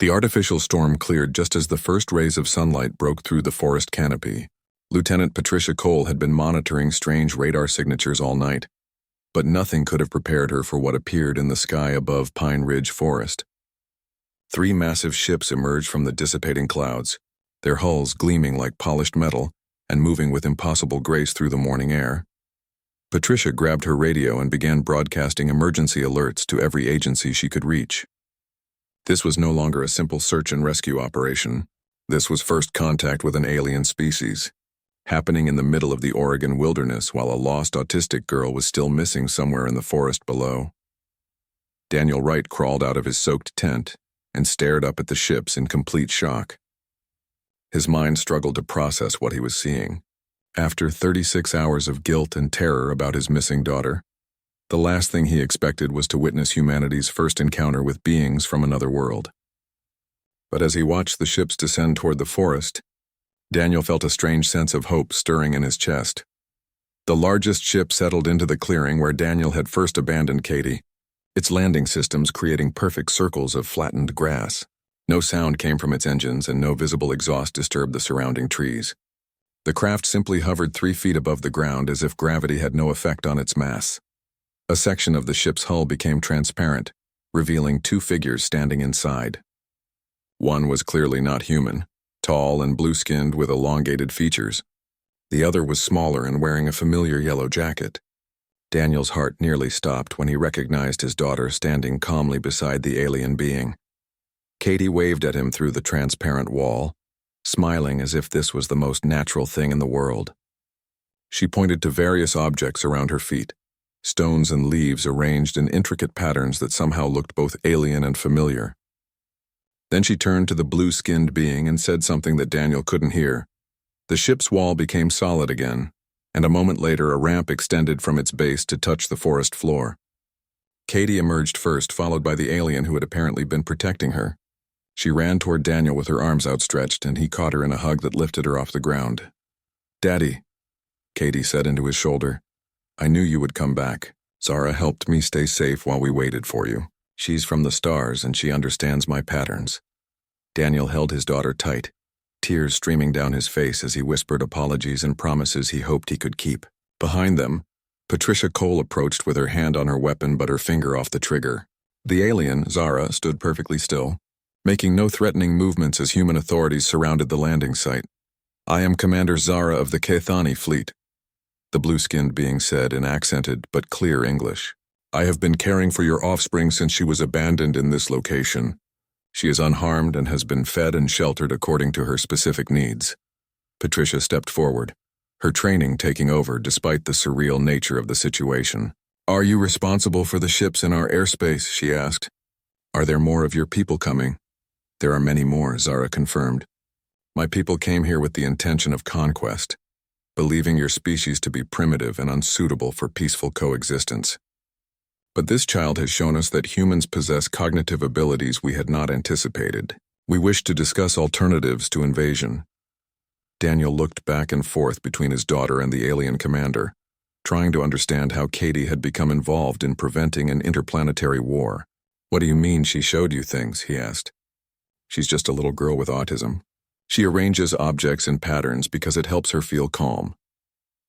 The artificial storm cleared just as the first rays of sunlight broke through the forest canopy. Lieutenant Patricia Cole had been monitoring strange radar signatures all night, but nothing could have prepared her for what appeared in the sky above Pine Ridge Forest. 3 massive ships emerged from the dissipating clouds, their hulls gleaming like polished metal and moving with impossible grace through the morning air. Patricia grabbed her radio and began broadcasting emergency alerts to every agency she could reach. This was no longer a simple search and rescue operation. This was first contact with an alien species, happening in the middle of the Oregon wilderness while a lost autistic girl was still missing somewhere in the forest below. Daniel Wright crawled out of his soaked tent and stared up at the ships in complete shock. His mind struggled to process what he was seeing. After 36 hours of guilt and terror about his missing daughter, the last thing he expected was to witness humanity's first encounter with beings from another world. But as he watched the ships descend toward the forest, Daniel felt a strange sense of hope stirring in his chest. The largest ship settled into the clearing where Daniel had first abandoned Katie, its landing systems creating perfect circles of flattened grass. No sound came from its engines and no visible exhaust disturbed the surrounding trees. The craft simply hovered 3 feet above the ground as if gravity had no effect on its mass. A section of the ship's hull became transparent, revealing 2 figures standing inside. One was clearly not human, tall and blue-skinned with elongated features. The other was smaller and wearing a familiar yellow jacket. Daniel's heart nearly stopped when he recognized his daughter standing calmly beside the alien being. Katie waved at him through the transparent wall, smiling as if this was the most natural thing in the world. She pointed to various objects around her feet, stones and leaves arranged in intricate patterns that somehow looked both alien and familiar. Then she turned to the blue-skinned being and said something that Daniel couldn't hear. The ship's wall became solid again, and a moment later a ramp extended from its base to touch the forest floor. Katie emerged first, followed by the alien who had apparently been protecting her. She ran toward Daniel with her arms outstretched, and he caught her in a hug that lifted her off the ground. "Daddy," Katie said into his shoulder. "I knew you would come back. Zara helped me stay safe while we waited for you. She's from the stars and she understands my patterns." Daniel held his daughter tight, tears streaming down his face as he whispered apologies and promises he hoped he could keep. Behind them, Patricia Cole approached with her hand on her weapon but her finger off the trigger. The alien, Zara, stood perfectly still, making no threatening movements as human authorities surrounded the landing site. "I am Commander Zara of the Kethani fleet," the blue-skinned being said in accented but clear English. "I have been caring for your offspring since she was abandoned in this location. She is unharmed and has been fed and sheltered according to her specific needs." Patricia stepped forward, her training taking over despite the surreal nature of the situation. "Are you responsible for the ships in our airspace?" she asked. "Are there more of your people coming?" "There are many more," Zara confirmed. "My people came here with the intention of conquest, believing your species to be primitive and unsuitable for peaceful coexistence. But this child has shown us that humans possess cognitive abilities we had not anticipated. We wish to discuss alternatives to invasion." Daniel looked back and forth between his daughter and the alien commander, trying to understand how Katie had become involved in preventing an interplanetary war. "What do you mean she showed you things?" he asked. "She's just a little girl with autism. She arranges objects in patterns because it helps her feel calm.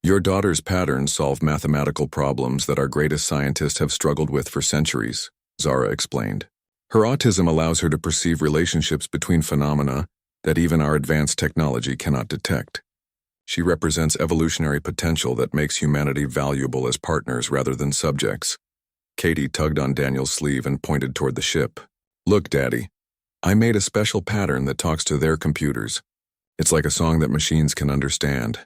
Your daughter's patterns solve mathematical problems that our greatest scientists have struggled with for centuries," Zara explained. "Her autism allows her to perceive relationships between phenomena that even our advanced technology cannot detect. She represents evolutionary potential that makes humanity valuable as partners rather than subjects." Katie tugged on Daniel's sleeve and pointed toward the ship. "Look, Daddy, I made a special pattern that talks to their computers. It's like a song that machines can understand."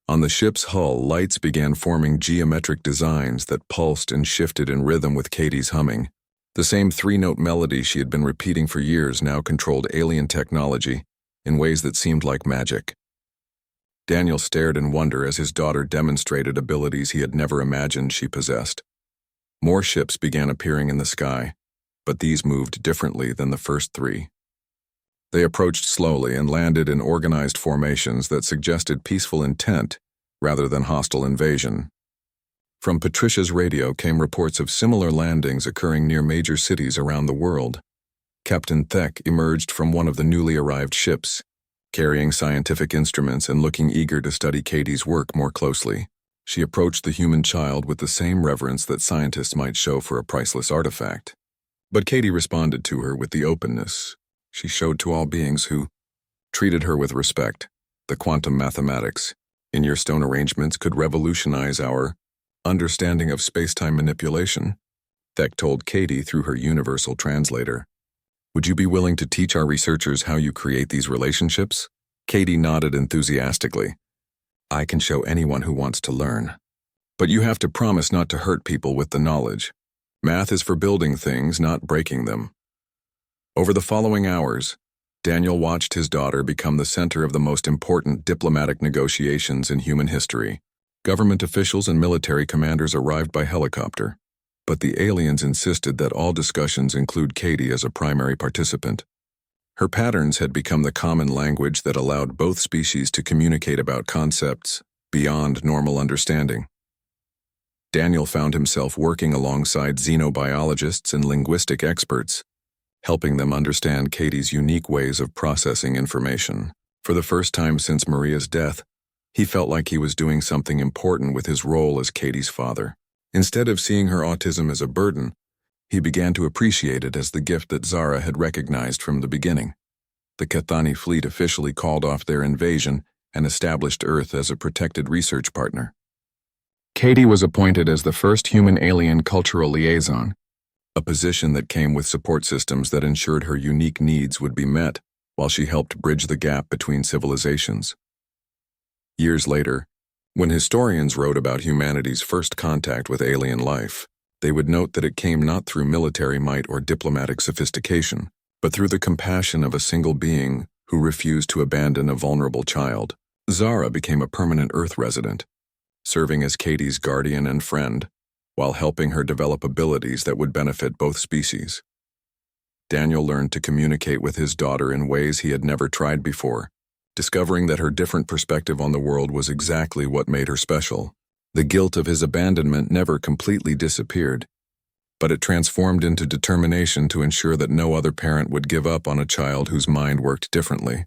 On the ship's hull, lights began forming geometric designs that pulsed and shifted in rhythm with Katie's humming. The same 3-note melody she had been repeating for years now controlled alien technology in ways that seemed like magic. Daniel stared in wonder as his daughter demonstrated abilities he had never imagined she possessed. More ships began appearing in the sky, but these moved differently than the first 3. They approached slowly and landed in organized formations that suggested peaceful intent rather than hostile invasion. From Patricia's radio came reports of similar landings occurring near major cities around the world. Captain Thek emerged from one of the newly arrived ships, carrying scientific instruments and looking eager to study Katie's work more closely. She approached the human child with the same reverence that scientists might show for a priceless artifact. But Katie responded to her with the openness she showed to all beings who treated her with respect. The quantum mathematics in your stone arrangements could revolutionize our understanding of space-time manipulation, Thek told Katie through her universal translator. Would you be willing to teach our researchers how you create these relationships? Katie nodded enthusiastically. I can show anyone who wants to learn. But you have to promise not to hurt people with the knowledge. Math is for building things, not breaking them. Over the following hours, Daniel watched his daughter become the center of the most important diplomatic negotiations in human history. Government officials and military commanders arrived by helicopter, but the aliens insisted that all discussions include Katie as a primary participant. Her patterns had become the common language that allowed both species to communicate about concepts beyond normal understanding. Daniel found himself working alongside xenobiologists and linguistic experts, helping them understand Katie's unique ways of processing information. For the first time since Maria's death, he felt like he was doing something important with his role as Katie's father. Instead of seeing her autism as a burden, he began to appreciate it as the gift that Zara had recognized from the beginning. The Cathani fleet officially called off their invasion and established Earth as a protected research partner. Katie was appointed as the first human-alien cultural liaison, a position that came with support systems that ensured her unique needs would be met while she helped bridge the gap between civilizations. Years later, when historians wrote about humanity's first contact with alien life, they would note that it came not through military might or diplomatic sophistication, but through the compassion of a single being who refused to abandon a vulnerable child. Zara became a permanent Earth resident, serving as Katie's guardian and friend, while helping her develop abilities that would benefit both species. Daniel learned to communicate with his daughter in ways he had never tried before, discovering that her different perspective on the world was exactly what made her special. The guilt of his abandonment never completely disappeared, but it transformed into determination to ensure that no other parent would give up on a child whose mind worked differently.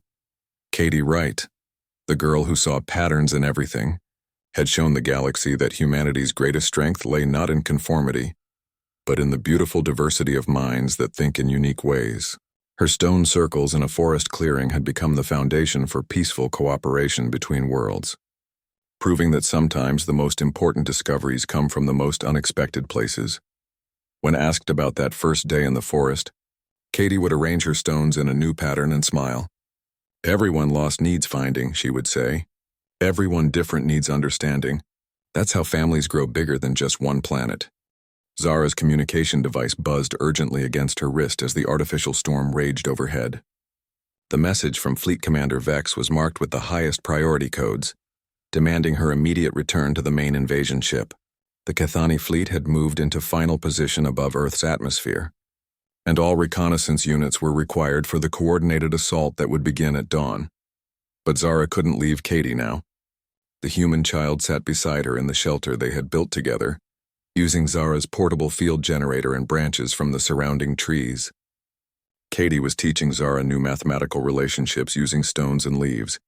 Katie Wright, the girl who saw patterns in everything, had shown the galaxy that humanity's greatest strength lay not in conformity, but in the beautiful diversity of minds that think in unique ways. Her stone circles in a forest clearing had become the foundation for peaceful cooperation between worlds, proving that sometimes the most important discoveries come from the most unexpected places. When asked about that first day in the forest, Katie would arrange her stones in a new pattern and smile. Everyone lost needs finding, she would say. Everyone different needs understanding. That's how families grow bigger than just one planet. Zara's communication device buzzed urgently against her wrist as the artificial storm raged overhead. The message from Fleet Commander Vex was marked with the highest priority codes, demanding her immediate return to the main invasion ship. The Cathani fleet had moved into final position above Earth's atmosphere, and all reconnaissance units were required for the coordinated assault that would begin at dawn. But Zara couldn't leave Katie now. The human child sat beside her in the shelter they had built together, using Zara's portable field generator and branches from the surrounding trees. Katie was teaching Zara new mathematical relationships using stones and leaves,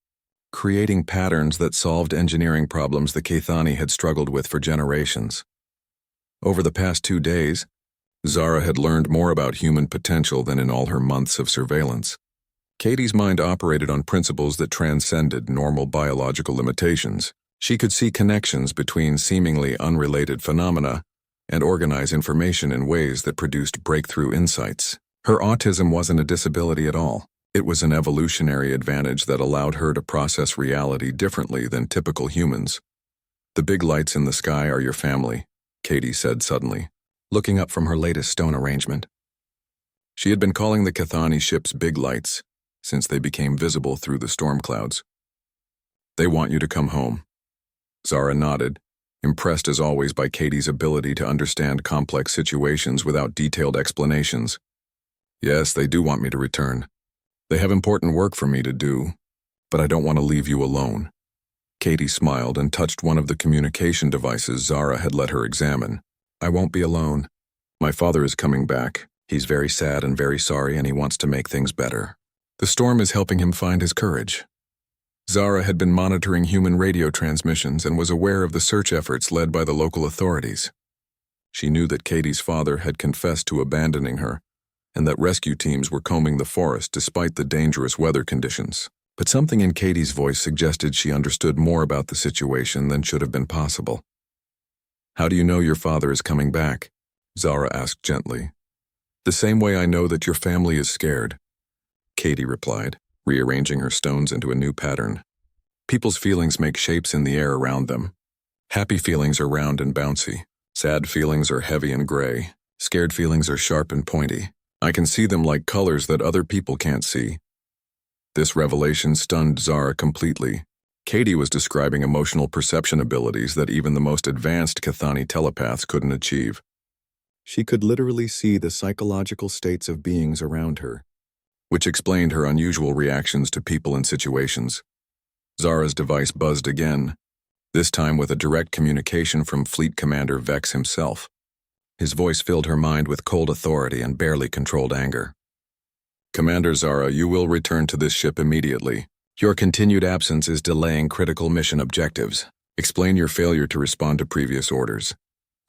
creating patterns that solved engineering problems the Cathani had struggled with for generations. Over the past 2 days, Zara had learned more about human potential than in all her months of surveillance. Katie's mind operated on principles that transcended normal biological limitations. She could see connections between seemingly unrelated phenomena and organize information in ways that produced breakthrough insights. Her autism wasn't a disability at all. It was an evolutionary advantage that allowed her to process reality differently than typical humans. The big lights in the sky are your family, Katie said suddenly, looking up from her latest stone arrangement. She had been calling the Cathani ships big lights since they became visible through the storm clouds. They want you to come home. Zara nodded, impressed as always by Katie's ability to understand complex situations without detailed explanations. Yes, they do want me to return. They have important work for me to do, but I don't want to leave you alone. Katie smiled and touched one of the communication devices Zara had let her examine. I won't be alone. My father is coming back. He's very sad and very sorry, and he wants to make things better. The storm is helping him find his courage. Zara had been monitoring human radio transmissions and was aware of the search efforts led by the local authorities. She knew that Katie's father had confessed to abandoning her, and that rescue teams were combing the forest despite the dangerous weather conditions. But something in Katie's voice suggested she understood more about the situation than should have been possible. "How do you know your father is coming back?" Zara asked gently. "The same way I know that your family is scared," Katie replied, rearranging her stones into a new pattern. "People's feelings make shapes in the air around them. Happy feelings are round and bouncy. Sad feelings are heavy and gray. Scared feelings are sharp and pointy. I can see them like colors that other people can't see." This revelation stunned Zara completely. Katie was describing emotional perception abilities that even the most advanced Chthoni telepaths couldn't achieve. She could literally see the psychological states of beings around her, which explained her unusual reactions to people and situations. Zara's device buzzed again, this time with a direct communication from Fleet Commander Vex himself. His voice filled her mind with cold authority and barely controlled anger. "Commander Zara, you will return to this ship immediately. Your continued absence is delaying critical mission objectives. Explain your failure to respond to previous orders."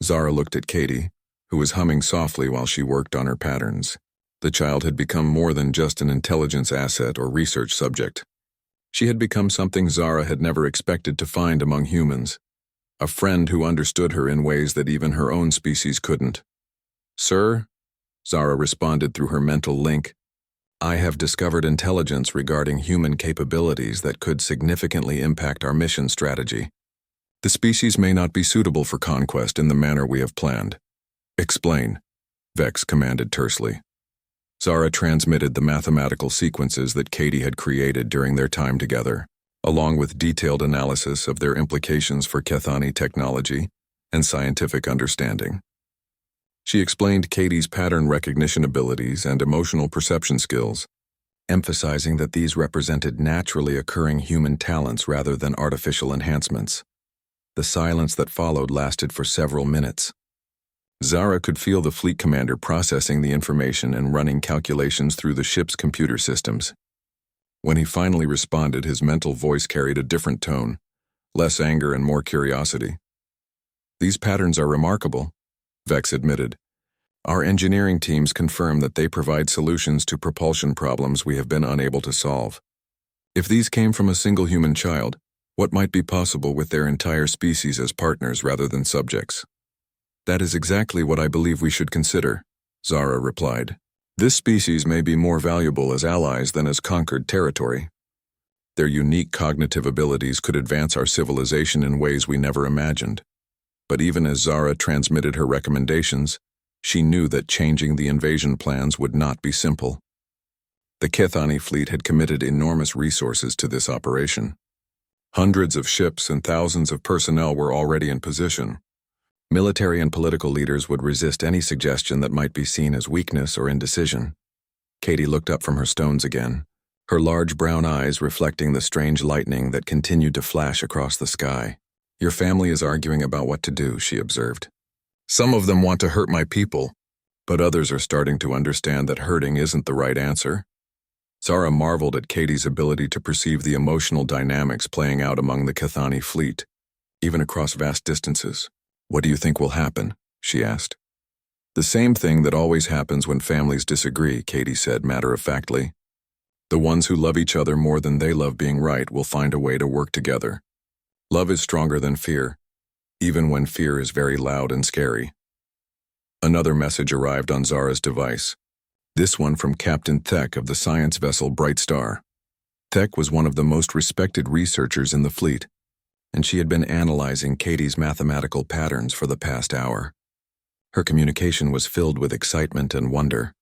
Zara looked at Katie, who was humming softly while she worked on her patterns. The child had become more than just an intelligence asset or research subject. She had become something Zara had never expected to find among humans. A friend who understood her in ways that even her own species couldn't. "Sir," Zara responded through her mental link, "I have discovered intelligence regarding human capabilities that could significantly impact our mission strategy. The species may not be suitable for conquest in the manner we have planned." "Explain," Vex commanded tersely. Zara transmitted the mathematical sequences that Katie had created during their time together, along with detailed analysis of their implications for Chthoni technology and scientific understanding. She explained Katie's pattern recognition abilities and emotional perception skills, emphasizing that these represented naturally occurring human talents rather than artificial enhancements. The silence that followed lasted for several minutes. Zara could feel the fleet commander processing the information and running calculations through the ship's computer systems. When he finally responded, his mental voice carried a different tone, less anger and more curiosity. "These patterns are remarkable," Vex admitted. "Our engineering teams confirm that they provide solutions to propulsion problems we have been unable to solve. If these came from a single human child, what might be possible with their entire species as partners rather than subjects?" "That is exactly what I believe we should consider," Zara replied. "This species may be more valuable as allies than as conquered territory. Their unique cognitive abilities could advance our civilization in ways we never imagined." But even as Zara transmitted her recommendations, she knew that changing the invasion plans would not be simple. The Chthoni fleet had committed enormous resources to this operation. Hundreds of ships and thousands of personnel were already in position. Military and political leaders would resist any suggestion that might be seen as weakness or indecision. Katie looked up from her stones again, her large brown eyes reflecting the strange lightning that continued to flash across the sky. "Your family is arguing about what to do," she observed. "Some of them want to hurt my people, but others are starting to understand that hurting isn't the right answer." Zara marveled at Katie's ability to perceive the emotional dynamics playing out among the Chthoni fleet, even across vast distances. "What do you think will happen?" she asked. "The same thing that always happens when families disagree," Katie said matter-of-factly. "The ones who love each other more than they love being right will find a way to work together. Love is stronger than fear, even when fear is very loud and scary." Another message arrived on Zara's device, this one from Captain Thek of the science vessel Bright Star. Thek was one of the most respected researchers in the fleet, and she had been analyzing Katie's mathematical patterns for the past hour. Her communication was filled with excitement and wonder.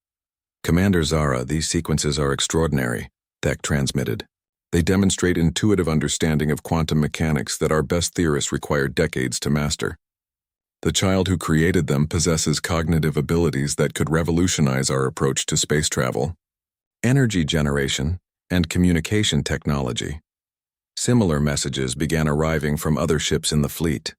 "Commander Zara, these sequences are extraordinary," Thek transmitted. "They demonstrate intuitive understanding of quantum mechanics that our best theorists required decades to master. The child who created them possesses cognitive abilities that could revolutionize our approach to space travel, energy generation, and communication technology." Similar messages began arriving from other ships in the fleet.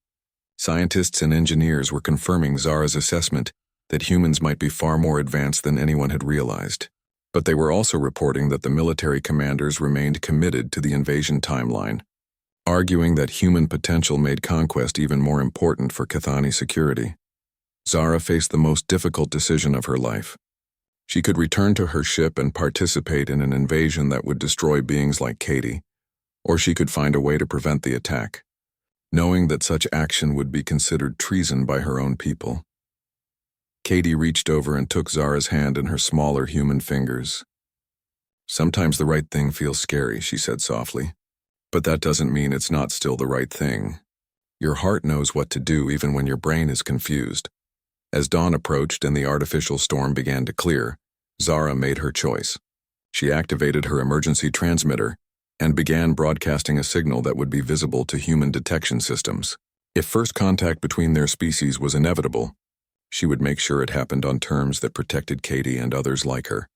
Scientists and engineers were confirming Zara's assessment that humans might be far more advanced than anyone had realized. But they were also reporting that the military commanders remained committed to the invasion timeline, arguing that human potential made conquest even more important for Cathani security. Zara faced the most difficult decision of her life. She could return to her ship and participate in an invasion that would destroy beings like Katie, or she could find a way to prevent the attack, knowing that such action would be considered treason by her own people. Katie reached over and took Zara's hand in her smaller human fingers. "Sometimes the right thing feels scary," she said softly. "But that doesn't mean it's not still the right thing. Your heart knows what to do even when your brain is confused." As dawn approached and the artificial storm began to clear, Zara made her choice. She activated her emergency transmitter and began broadcasting a signal that would be visible to human detection systems. If first contact between their species was inevitable, she would make sure it happened on terms that protected Katie and others like her.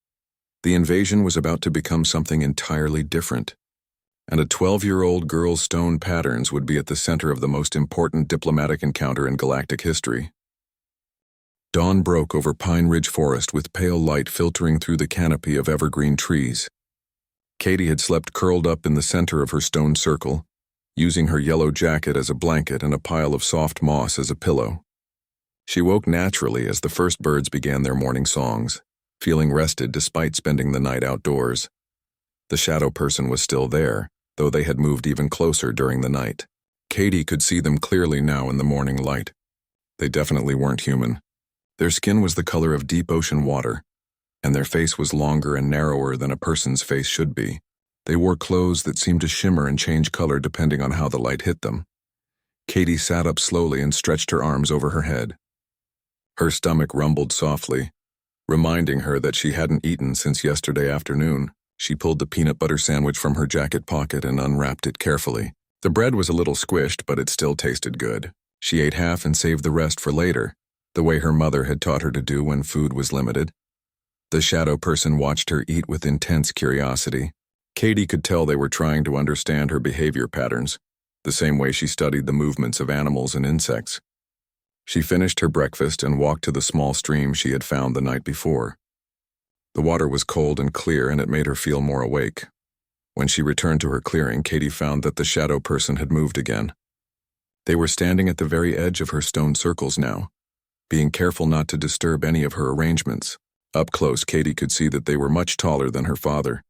The invasion was about to become something entirely different, and a 12-year-old girl's stone patterns would be at the center of the most important diplomatic encounter in galactic history. Dawn broke over Pine Ridge Forest with pale light filtering through the canopy of evergreen trees. Katie had slept curled up in the center of her stone circle, using her yellow jacket as a blanket and a pile of soft moss as a pillow. She woke naturally as the first birds began their morning songs, feeling rested despite spending the night outdoors. The shadow person was still there, though they had moved even closer during the night. Katie could see them clearly now in the morning light. They definitely weren't human. Their skin was the color of deep ocean water, and their face was longer and narrower than a person's face should be. They wore clothes that seemed to shimmer and change color depending on how the light hit them. Katie sat up slowly and stretched her arms over her head. Her stomach rumbled softly, reminding her that she hadn't eaten since yesterday afternoon. She pulled the peanut butter sandwich from her jacket pocket and unwrapped it carefully. The bread was a little squished, but it still tasted good. She ate half and saved the rest for later, the way her mother had taught her to do when food was limited. The shadow person watched her eat with intense curiosity. Katie could tell they were trying to understand her behavior patterns, the same way she studied the movements of animals and insects. She finished her breakfast and walked to the small stream she had found the night before. The water was cold and clear, and it made her feel more awake. When she returned to her clearing, Katie found that the shadow person had moved again. They were standing at the very edge of her stone circles now, being careful not to disturb any of her arrangements. Up close, Katie could see that they were much taller than her father,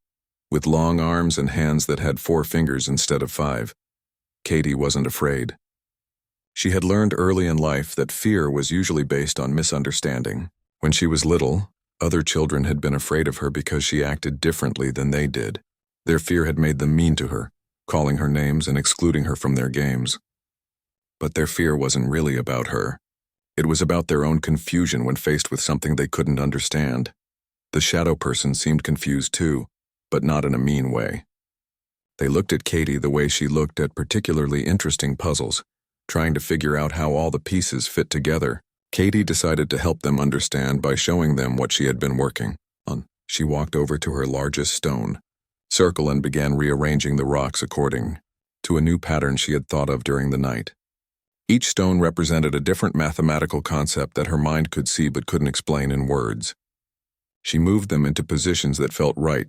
with long arms and hands that had 4 fingers instead of 5. Katie wasn't afraid. She had learned early in life that fear was usually based on misunderstanding. When she was little, other children had been afraid of her because she acted differently than they did. Their fear had made them mean to her, calling her names and excluding her from their games. But their fear wasn't really about her. It was about their own confusion when faced with something they couldn't understand. The shadow person seemed confused too, but not in a mean way. They looked at Katie the way she looked at particularly interesting puzzles, trying to figure out how all the pieces fit together. Katie decided to help them understand by showing them what she had been working on. She walked over to her largest stone circle and began rearranging the rocks according to a new pattern she had thought of during the night. Each stone represented a different mathematical concept that her mind could see but couldn't explain in words. She moved them into positions that felt right,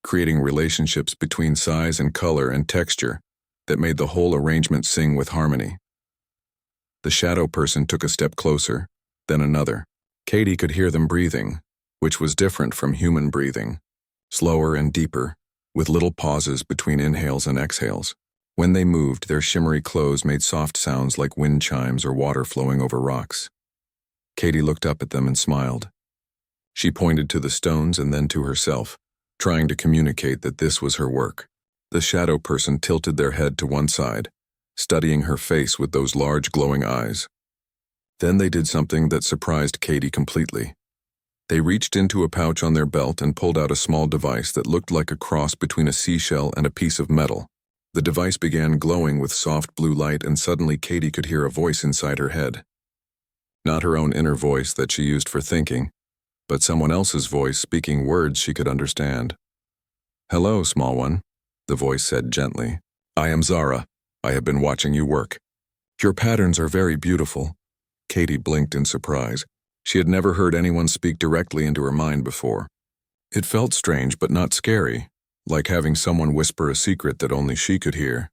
creating relationships between size and color and texture that made the whole arrangement sing with harmony. The shadow person took a step closer, then another. Katie could hear them breathing, which was different from human breathing, slower and deeper, with little pauses between inhales and exhales. When they moved, their shimmery clothes made soft sounds like wind chimes or water flowing over rocks. Katie looked up at them and smiled. She pointed to the stones and then to herself, trying to communicate that this was her work. The shadow person tilted their head to one side, studying her face with those large glowing eyes. Then they did something that surprised Katie completely. They reached into a pouch on their belt and pulled out a small device that looked like a cross between a seashell and a piece of metal. The device began glowing with soft blue light, and suddenly Katie could hear a voice inside her head. Not her own inner voice that she used for thinking, but someone else's voice speaking words she could understand. "Hello, small one," the voice said gently. "I am Zara. I have been watching you work. Your patterns are very beautiful." Katie blinked in surprise. She had never heard anyone speak directly into her mind before. It felt strange but not scary, like having someone whisper a secret that only she could hear.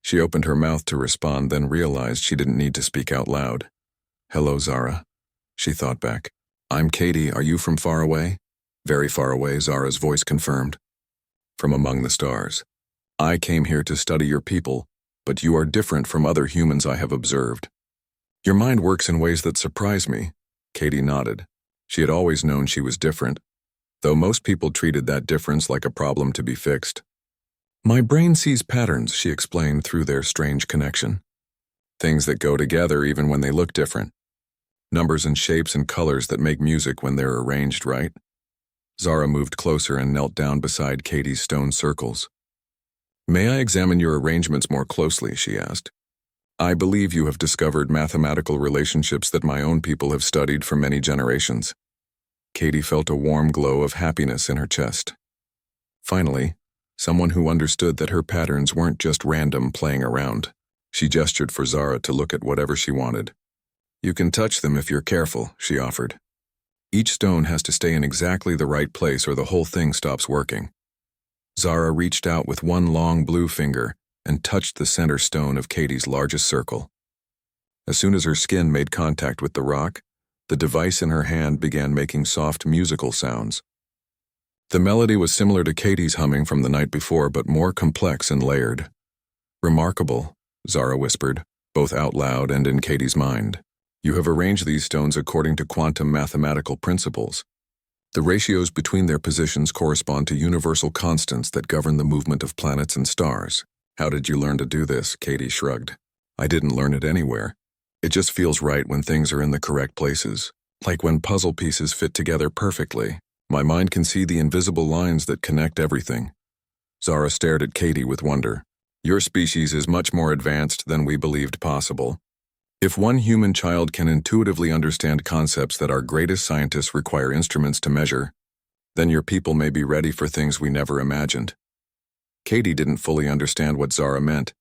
She opened her mouth to respond, then realized she didn't need to speak out loud. "Hello, Zara," she thought back. "I'm Katie. Are you from far away?" "Very far away," Zara's voice confirmed. "From among the stars. I came here to study your people, but you are different from other humans I have observed." "Your mind works in ways that surprise me." Katie nodded. She had always known she was different, though most people treated that difference like a problem to be fixed. "My brain sees patterns," she explained through their strange connection. "Things that go together even when they look different. Numbers and shapes and colors that make music when they're arranged right." Zara moved closer and knelt down beside Katie's stone circles. "May I examine your arrangements more closely?" she asked. "I believe you have discovered mathematical relationships that my own people have studied for many generations." Katie felt a warm glow of happiness in her chest. Finally, someone who understood that her patterns weren't just random playing around. She gestured for Zara to look at whatever she wanted. "You can touch them if you're careful," she offered. "Each stone has to stay in exactly the right place or the whole thing stops working." Zara reached out with one long blue finger and touched the center stone of Katie's largest circle. As soon as her skin made contact with the rock, the device in her hand began making soft musical sounds. The melody was similar to Katie's humming from the night before, but more complex and layered. "Remarkable," Zara whispered, both out loud and in Katie's mind. "You have arranged these stones according to quantum mathematical principles. The ratios between their positions correspond to universal constants that govern the movement of planets and stars." "How did you learn to do this?" Katie shrugged. "I didn't learn it anywhere. It just feels right when things are in the correct places, like when puzzle pieces fit together perfectly. My mind can see the invisible lines that connect everything." Zara stared at Katie with wonder. "Your species is much more advanced than we believed possible. If one human child can intuitively understand concepts that our greatest scientists require instruments to measure, then your people may be ready for things we never imagined." Katie didn't fully understand what Zara meant,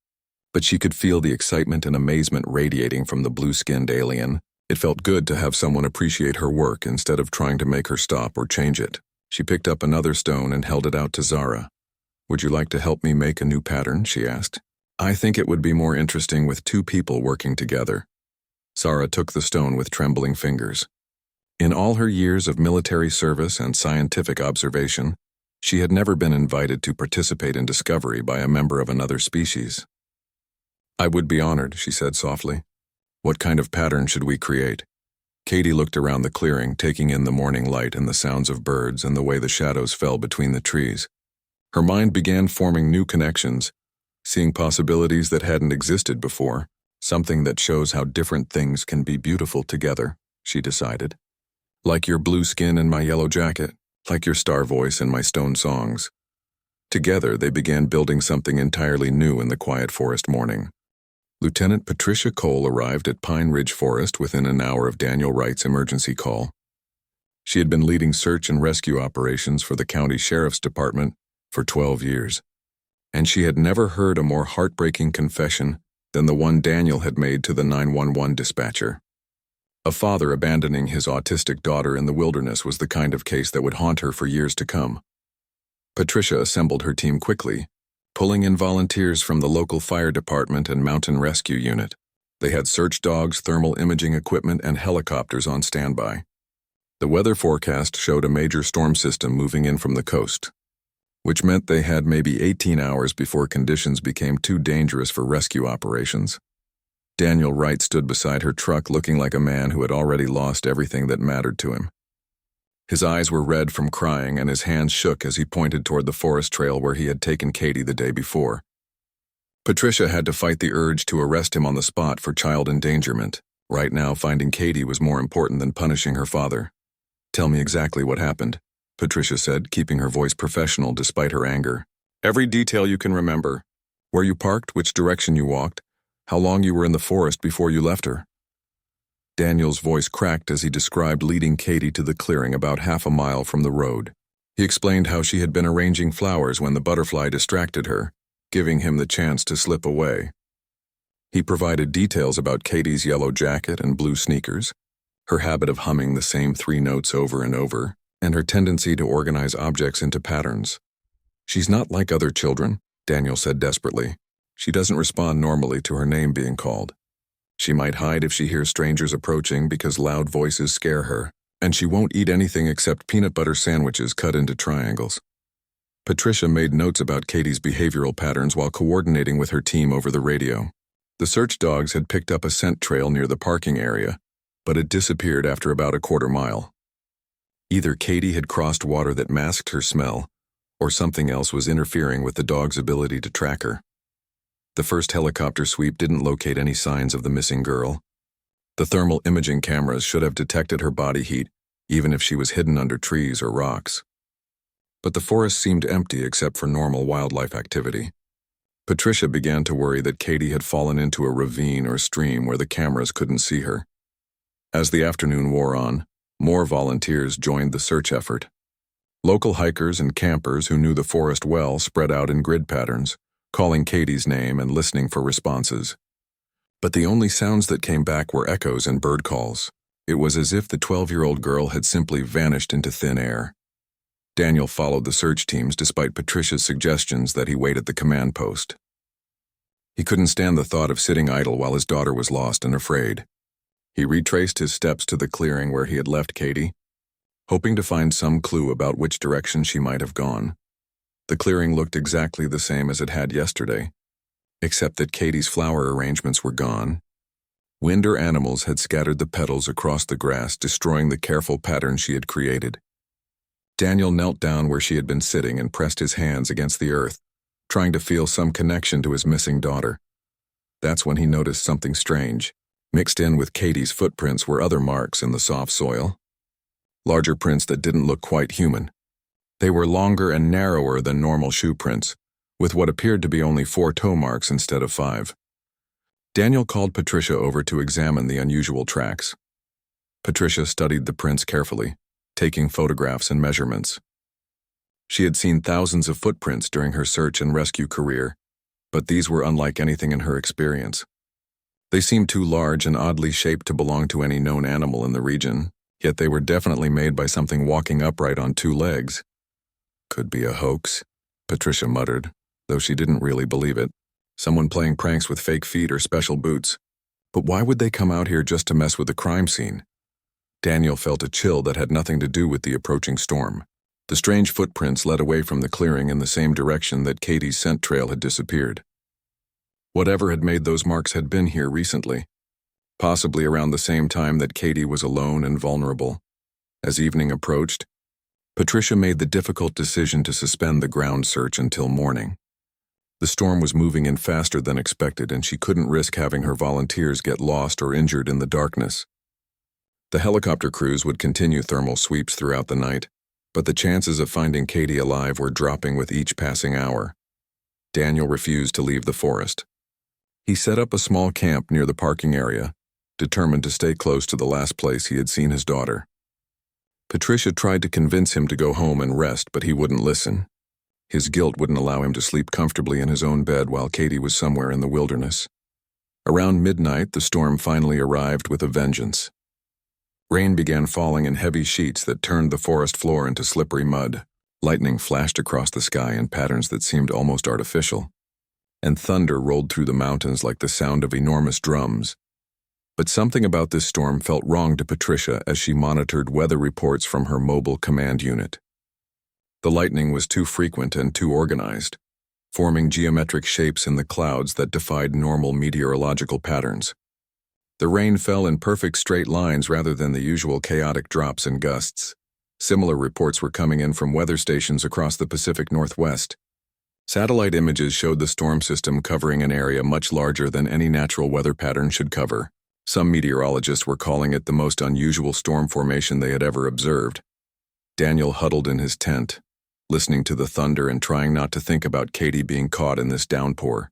but she could feel the excitement and amazement radiating from the blue-skinned alien. It felt good to have someone appreciate her work instead of trying to make her stop or change it. She picked up another stone and held it out to Zara. "Would you like to help me make a new pattern?" she asked. "I think it would be more interesting with two people working together." Zara took the stone with trembling fingers. In all her years of military service and scientific observation, she had never been invited to participate in discovery by a member of another species. "I would be honored," she said softly. "What kind of pattern should we create?" Katie looked around the clearing, taking in the morning light and the sounds of birds and the way the shadows fell between the trees. Her mind began forming new connections, seeing possibilities that hadn't existed before. "Something that shows how different things can be beautiful together," she decided. "Like your blue skin and my yellow jacket, like your star voice and my stone songs." Together, they began building something entirely new in the quiet forest morning. Lieutenant Patricia Cole arrived at Pine Ridge Forest within an hour of Daniel Wright's emergency call. She had been leading search and rescue operations for the county sheriff's department for 12 years, and she had never heard a more heartbreaking confession than the one Daniel had made to the 911 dispatcher. A father abandoning his autistic daughter in the wilderness was the kind of case that would haunt her for years to come. Patricia assembled her team quickly, pulling in volunteers from the local fire department and mountain rescue unit. They had search dogs, thermal imaging equipment, and helicopters on standby. The weather forecast showed a major storm system moving in from the coast, which meant they had maybe 18 hours before conditions became too dangerous for rescue operations. Daniel Wright stood beside her truck looking like a man who had already lost everything that mattered to him. His eyes were red from crying and his hands shook as he pointed toward the forest trail where he had taken Katie the day before. Patricia had to fight the urge to arrest him on the spot for child endangerment. Right now, finding Katie was more important than punishing her father. "Tell me exactly what happened," Patricia said, keeping her voice professional despite her anger. "Every detail you can remember. Where you parked, which direction you walked, how long you were in the forest before you left her." Daniel's voice cracked as he described leading Katie to the clearing about half a mile from the road. He explained how she had been arranging flowers when the butterfly distracted her, giving him the chance to slip away. He provided details about Katie's yellow jacket and blue sneakers, her habit of humming the same 3 notes over and over, and her tendency to organize objects into patterns. "She's not like other children," Daniel said desperately. "She doesn't respond normally to her name being called. She might hide if she hears strangers approaching because loud voices scare her, and she won't eat anything except peanut butter sandwiches cut into triangles." Patricia made notes about Katie's behavioral patterns while coordinating with her team over the radio. The search dogs had picked up a scent trail near the parking area, but it disappeared after about a quarter mile. Either Katie had crossed water that masked her smell, or something else was interfering with the dog's ability to track her. The first helicopter sweep didn't locate any signs of the missing girl. The thermal imaging cameras should have detected her body heat, even if she was hidden under trees or rocks. But the forest seemed empty except for normal wildlife activity. Patricia began to worry that Katie had fallen into a ravine or stream where the cameras couldn't see her. As the afternoon wore on, more volunteers joined the search effort. Local hikers and campers who knew the forest well spread out in grid patterns, calling Katie's name and listening for responses. But the only sounds that came back were echoes and bird calls. It was as if the 12-year-old girl had simply vanished into thin air. Daniel followed the search teams despite Patricia's suggestions that he wait at the command post. He couldn't stand the thought of sitting idle while his daughter was lost and afraid. He retraced his steps to the clearing where he had left Katie, hoping to find some clue about which direction she might have gone. The clearing looked exactly the same as it had yesterday, except that Katie's flower arrangements were gone. Wind or animals had scattered the petals across the grass, destroying the careful pattern she had created. Daniel knelt down where she had been sitting and pressed his hands against the earth, trying to feel some connection to his missing daughter. That's when he noticed something strange. Mixed in with Katie's footprints were other marks in the soft soil. Larger prints that didn't look quite human. They were longer and narrower than normal shoe prints, with what appeared to be only 4 toe marks instead of 5. Daniel called Patricia over to examine the unusual tracks. Patricia studied the prints carefully, taking photographs and measurements. She had seen thousands of footprints during her search and rescue career, but these were unlike anything in her experience. They seemed too large and oddly shaped to belong to any known animal in the region, yet they were definitely made by something walking upright on 2 legs. "Could be a hoax," Patricia muttered, though she didn't really believe it. Someone playing pranks with fake feet or special boots. But why would they come out here just to mess with the crime scene? Daniel felt a chill that had nothing to do with the approaching storm. The strange footprints led away from the clearing in the same direction that Katie's scent trail had disappeared. Whatever had made those marks had been here recently, possibly around the same time that Katie was alone and vulnerable. As evening approached, Patricia made the difficult decision to suspend the ground search until morning. The storm was moving in faster than expected, and she couldn't risk having her volunteers get lost or injured in the darkness. The helicopter crews would continue thermal sweeps throughout the night, but the chances of finding Katie alive were dropping with each passing hour. Daniel refused to leave the forest. He set up a small camp near the parking area, determined to stay close to the last place he had seen his daughter. Patricia tried to convince him to go home and rest, but he wouldn't listen. His guilt wouldn't allow him to sleep comfortably in his own bed while Katie was somewhere in the wilderness. Around midnight, the storm finally arrived with a vengeance. Rain began falling in heavy sheets that turned the forest floor into slippery mud. Lightning flashed across the sky in patterns that seemed almost artificial, and thunder rolled through the mountains like the sound of enormous drums. But something about this storm felt wrong to Patricia as she monitored weather reports from her mobile command unit. The lightning was too frequent and too organized, forming geometric shapes in the clouds that defied normal meteorological patterns. The rain fell in perfect straight lines rather than the usual chaotic drops and gusts. Similar reports were coming in from weather stations across the Pacific Northwest. Satellite images showed the storm system covering an area much larger than any natural weather pattern should cover. Some meteorologists were calling it the most unusual storm formation they had ever observed. Daniel huddled in his tent, listening to the thunder and trying not to think about Katie being caught in this downpour.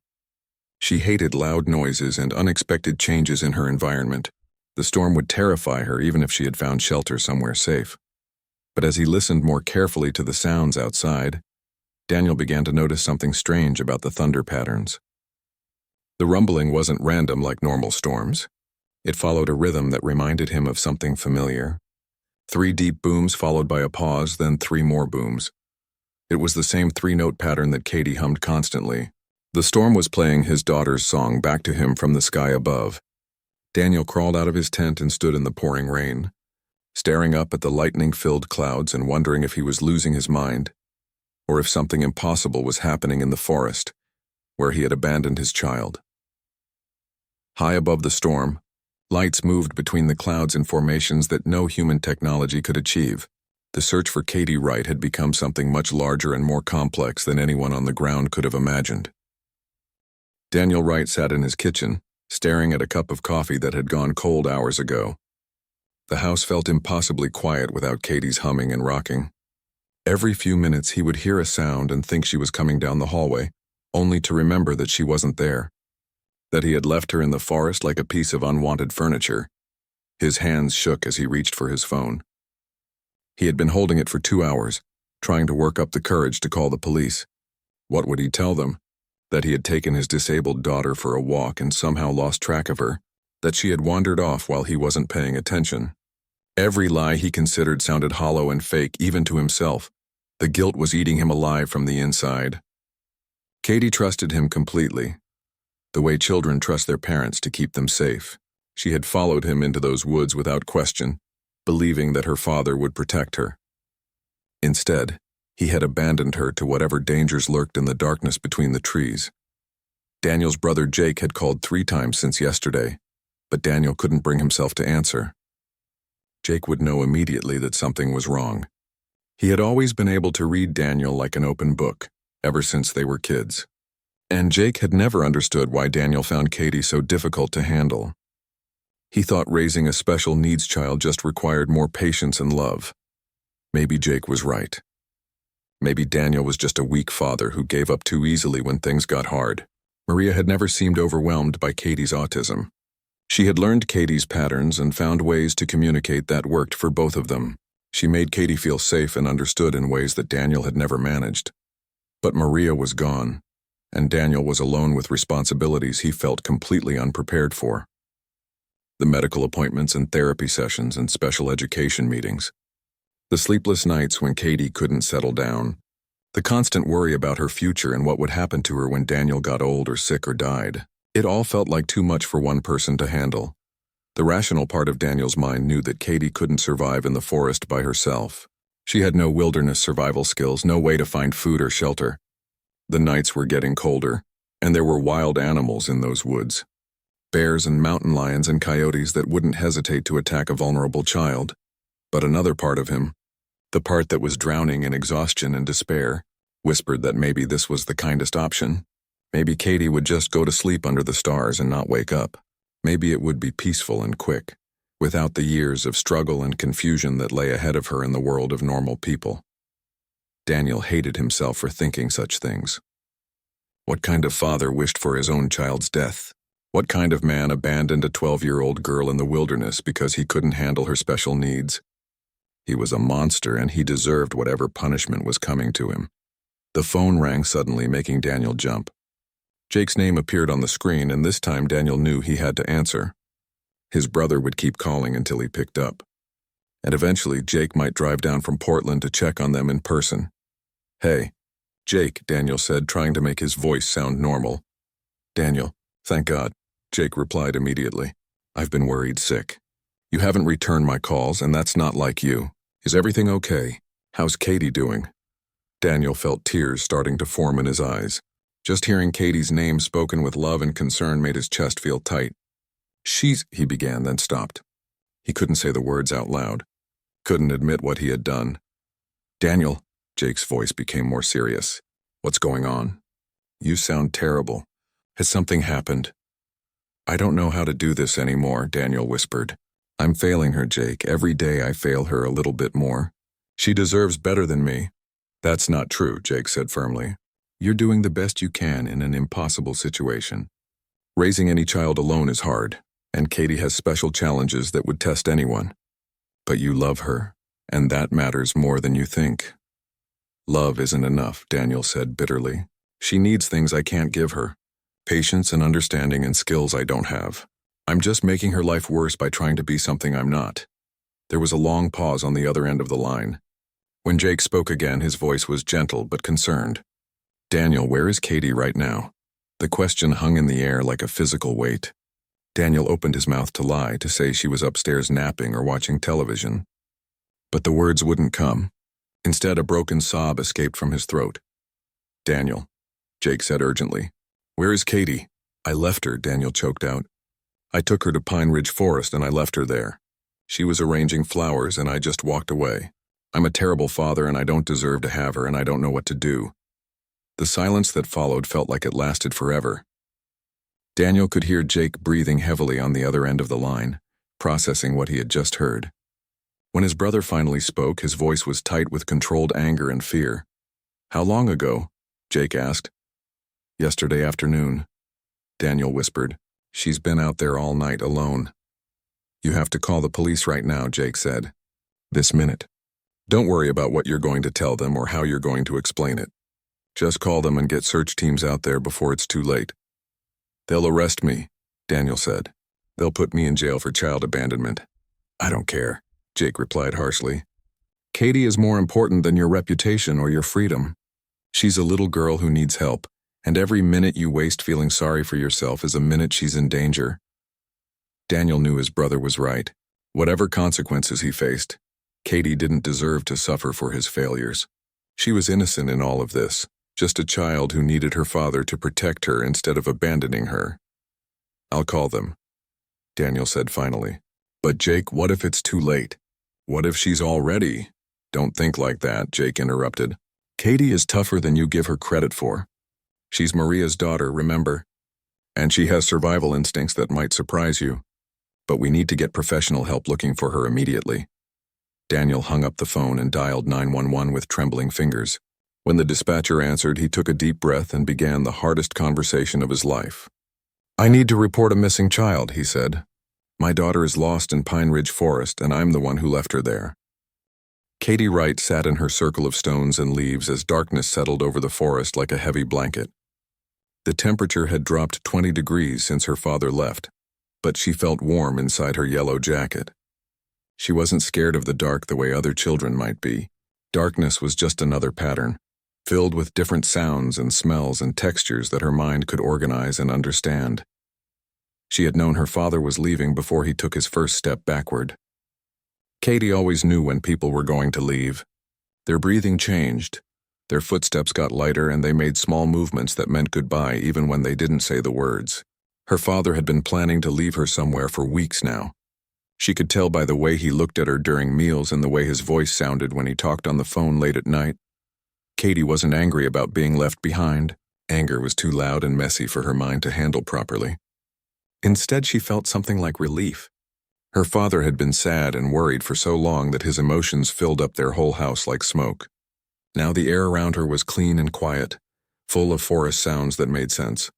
She hated loud noises and unexpected changes in her environment. The storm would terrify her even if she had found shelter somewhere safe. But as he listened more carefully to the sounds outside, Daniel began to notice something strange about the thunder patterns. The rumbling wasn't random like normal storms. It followed a rhythm that reminded him of something familiar. 3 deep booms followed by a pause, then 3 more booms. It was the same 3-note pattern that Katie hummed constantly. The storm was playing his daughter's song back to him from the sky above. Daniel crawled out of his tent and stood in the pouring rain, staring up at the lightning-filled clouds and wondering if he was losing his mind, or if something impossible was happening in the forest, where he had abandoned his child. High above the storm, lights moved between the clouds in formations that no human technology could achieve. The search for Katie Wright had become something much larger and more complex than anyone on the ground could have imagined. Daniel Wright sat in his kitchen, staring at a cup of coffee that had gone cold hours ago. The house felt impossibly quiet without Katie's humming and rocking. Every few minutes he would hear a sound and think she was coming down the hallway, only to remember that she wasn't there, that he had left her in the forest like a piece of unwanted furniture. His hands shook as he reached for his phone. He had been holding it for 2 hours, trying to work up the courage to call the police. What would he tell them? That he had taken his disabled daughter for a walk and somehow lost track of her, that she had wandered off while he wasn't paying attention. Every lie he considered sounded hollow and fake, even to himself. The guilt was eating him alive from the inside. Katie trusted him completely, the way children trust their parents to keep them safe. She had followed him into those woods without question, believing that her father would protect her. Instead, he had abandoned her to whatever dangers lurked in the darkness between the trees. Daniel's brother Jake had called 3 times since yesterday, but Daniel couldn't bring himself to answer. Jake would know immediately that something was wrong. He had always been able to read Daniel like an open book, ever since they were kids. And Jake had never understood why Daniel found Katie so difficult to handle. He thought raising a special needs child just required more patience and love. Maybe Jake was right. Maybe Daniel was just a weak father who gave up too easily when things got hard. Maria had never seemed overwhelmed by Katie's autism. She had learned Katie's patterns and found ways to communicate that worked for both of them. She made Katie feel safe and understood in ways that Daniel had never managed. But Maria was gone, and Daniel was alone with responsibilities he felt completely unprepared for. The medical appointments and therapy sessions and special education meetings. The sleepless nights when Katie couldn't settle down. The constant worry about her future and what would happen to her when Daniel got old or sick or died. It all felt like too much for one person to handle. The rational part of Daniel's mind knew that Katie couldn't survive in the forest by herself. She had no wilderness survival skills, no way to find food or shelter. The nights were getting colder, and there were wild animals in those woods. Bears and mountain lions and coyotes that wouldn't hesitate to attack a vulnerable child. But another part of him, the part that was drowning in exhaustion and despair, whispered that maybe this was the kindest option. Maybe Katie would just go to sleep under the stars and not wake up. Maybe it would be peaceful and quick, without the years of struggle and confusion that lay ahead of her in the world of normal people. Daniel hated himself for thinking such things. What kind of father wished for his own child's death? What kind of man abandoned a 12-year-old girl in the wilderness because he couldn't handle her special needs? He was a monster, and he deserved whatever punishment was coming to him. The phone rang suddenly, making Daniel jump. Jake's name appeared on the screen, and this time Daniel knew he had to answer. His brother would keep calling until he picked up. And eventually, Jake might drive down from Portland to check on them in person. "Hey, Jake," Daniel said, trying to make his voice sound normal. "Daniel, thank God," Jake replied immediately. "I've been worried sick. You haven't returned my calls, and that's not like you. Is everything okay? How's Katie doing?" Daniel felt tears starting to form in his eyes. Just hearing Katie's name spoken with love and concern made his chest feel tight. He began, then stopped. He couldn't say the words out loud. Couldn't admit what he had done. "Daniel," Jake's voice became more serious. "What's going on? You sound terrible. Has something happened?" "I don't know how to do this anymore," Daniel whispered. "I'm failing her, Jake. Every day I fail her a little bit more. She deserves better than me." "That's not true," Jake said firmly. "You're doing the best you can in an impossible situation. Raising any child alone is hard, and Katie has special challenges that would test anyone. But you love her, and that matters more than you think." "Love isn't enough," Daniel said bitterly. "She needs things I can't give her. Patience and understanding and skills I don't have. I'm just making her life worse by trying to be something I'm not. There was a long pause on the other end of the line. When Jake spoke again, his voice was gentle but concerned. Daniel, where is Katie right now? The question hung in the air like a physical weight. Daniel opened his mouth to lie, to say she was upstairs napping or watching television. But the words wouldn't come. Instead, a broken sob escaped from his throat. Daniel, Jake said urgently. Where is Katie? I left her, Daniel choked out. I took her to Pine Ridge Forest and I left her there. She was arranging flowers and I just walked away. I'm a terrible father and I don't deserve to have her and I don't know what to do. The silence that followed felt like it lasted forever. Daniel could hear Jake breathing heavily on the other end of the line, processing what he had just heard. When his brother finally spoke, his voice was tight with controlled anger and fear. How long ago? Jake asked. Yesterday afternoon, Daniel whispered. She's been out there all night alone. You have to call the police right now, Jake said. This minute. Don't worry about what you're going to tell them or how you're going to explain it. Just call them and get search teams out there before it's too late. They'll arrest me, Daniel said. They'll put me in jail for child abandonment. I don't care, Jake replied harshly. Katie is more important than your reputation or your freedom. She's a little girl who needs help, and every minute you waste feeling sorry for yourself is a minute she's in danger. Daniel knew his brother was right. Whatever consequences he faced, Katie didn't deserve to suffer for his failures. She was innocent in all of this, just a child who needed her father to protect her instead of abandoning her. I'll call them, Daniel said finally. But Jake, what if it's too late? What if she's already? Don't think like that, Jake interrupted. Katie is tougher than you give her credit for. She's Maria's daughter, remember? And she has survival instincts that might surprise you. But we need to get professional help looking for her immediately. Daniel hung up the phone and dialed 911 with trembling fingers. When the dispatcher answered, he took a deep breath and began the hardest conversation of his life. I need to report a missing child, he said. My daughter is lost in Pine Ridge Forest, and I'm the one who left her there. Katie Wright sat in her circle of stones and leaves as darkness settled over the forest like a heavy blanket. The temperature had dropped 20 degrees since her father left, but she felt warm inside her yellow jacket. She wasn't scared of the dark the way other children might be. Darkness was just another pattern, filled with different sounds and smells and textures that her mind could organize and understand. She had known her father was leaving before he took his first step backward. Katie always knew when people were going to leave. Their breathing changed. Their footsteps got lighter and they made small movements that meant goodbye even when they didn't say the words. Her father had been planning to leave her somewhere for weeks now. She could tell by the way he looked at her during meals and the way his voice sounded when he talked on the phone late at night. Katie wasn't angry about being left behind. Anger was too loud and messy for her mind to handle properly. Instead, she felt something like relief. Her father had been sad and worried for so long that his emotions filled up their whole house like smoke. Now the air around her was clean and quiet, full of forest sounds that made sense.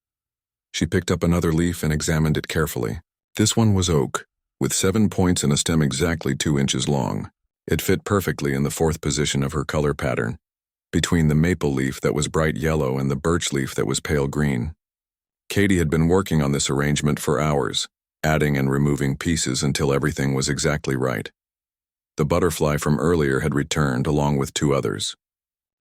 She picked up another leaf and examined it carefully. This one was oak, with 7 points and a stem exactly 2 inches long. It fit perfectly in the fourth position of her color pattern, between the maple leaf that was bright yellow and the birch leaf that was pale green. Katie had been working on this arrangement for hours, adding and removing pieces until everything was exactly right. The butterfly from earlier had returned along with 2 others.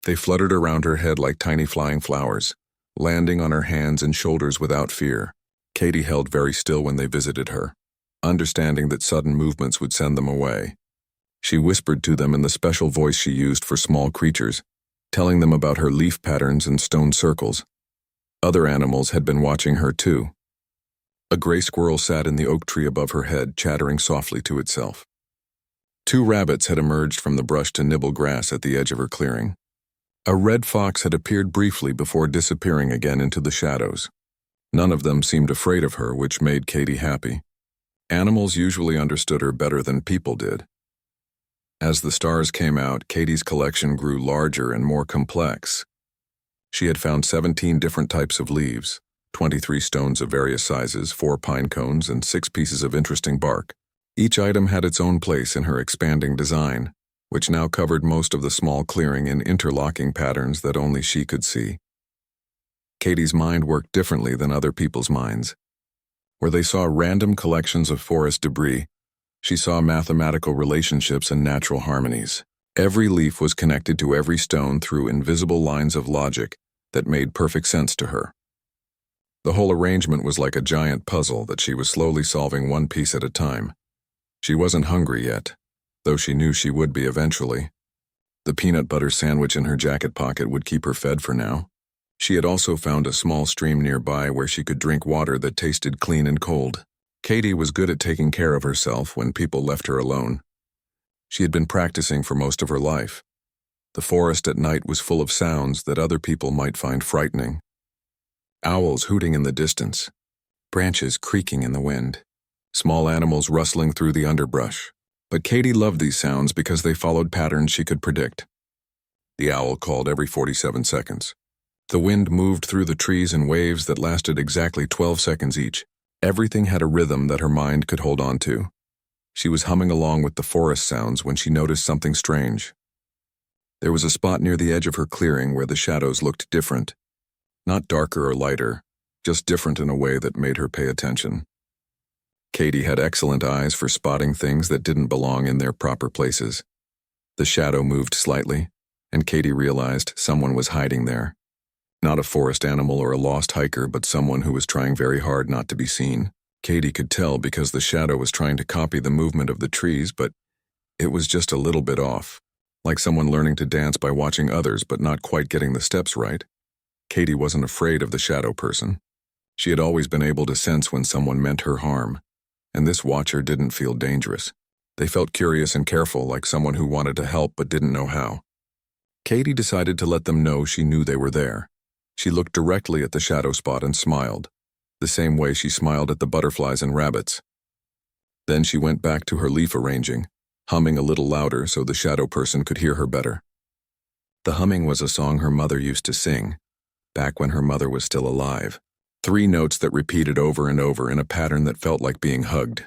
They fluttered around her head like tiny flying flowers, landing on her hands and shoulders without fear. Katie held very still when they visited her, understanding that sudden movements would send them away. She whispered to them in the special voice she used for small creatures, telling them about her leaf patterns and stone circles. Other animals had been watching her too. A gray squirrel sat in the oak tree above her head, chattering softly to itself. 2 rabbits had emerged from the brush to nibble grass at the edge of her clearing. A red fox had appeared briefly before disappearing again into the shadows. None of them seemed afraid of her, which made Katie happy. Animals usually understood her better than people did. As the stars came out, Katie's collection grew larger and more complex. She had found 17 different types of leaves, 23 stones of various sizes, 4 pine cones, and 6 pieces of interesting bark. Each item had its own place in her expanding design, which now covered most of the small clearing in interlocking patterns that only she could see. Katie's mind worked differently than other people's minds. Where they saw random collections of forest debris, she saw mathematical relationships and natural harmonies. Every leaf was connected to every stone through invisible lines of logic that made perfect sense to her. The whole arrangement was like a giant puzzle that she was slowly solving one piece at a time. She wasn't hungry yet, though she knew she would be eventually. The peanut butter sandwich in her jacket pocket would keep her fed for now. She had also found a small stream nearby where she could drink water that tasted clean and cold. Katie was good at taking care of herself when people left her alone. She had been practicing for most of her life. The forest at night was full of sounds that other people might find frightening. Owls hooting in the distance, branches creaking in the wind, small animals rustling through the underbrush. But Katie loved these sounds because they followed patterns she could predict. The owl called every 47 seconds. The wind moved through the trees in waves that lasted exactly 12 seconds each. Everything had a rhythm that her mind could hold on to. She was humming along with the forest sounds when she noticed something strange. There was a spot near the edge of her clearing where the shadows looked different. Not darker or lighter, just different in a way that made her pay attention. Katie had excellent eyes for spotting things that didn't belong in their proper places. The shadow moved slightly, and Katie realized someone was hiding there. Not a forest animal or a lost hiker, but someone who was trying very hard not to be seen. Katie could tell because the shadow was trying to copy the movement of the trees, but it was just a little bit off, like someone learning to dance by watching others but not quite getting the steps right. Katie wasn't afraid of the shadow person. She had always been able to sense when someone meant her harm, and this watcher didn't feel dangerous. They felt curious and careful, like someone who wanted to help but didn't know how. Katie decided to let them know she knew they were there. She looked directly at the shadow spot and smiled, the same way she smiled at the butterflies and rabbits. Then she went back to her leaf arranging, humming a little louder so the shadow person could hear her better. The humming was a song her mother used to sing, back when her mother was still alive. 3 notes that repeated over and over in a pattern that felt like being hugged.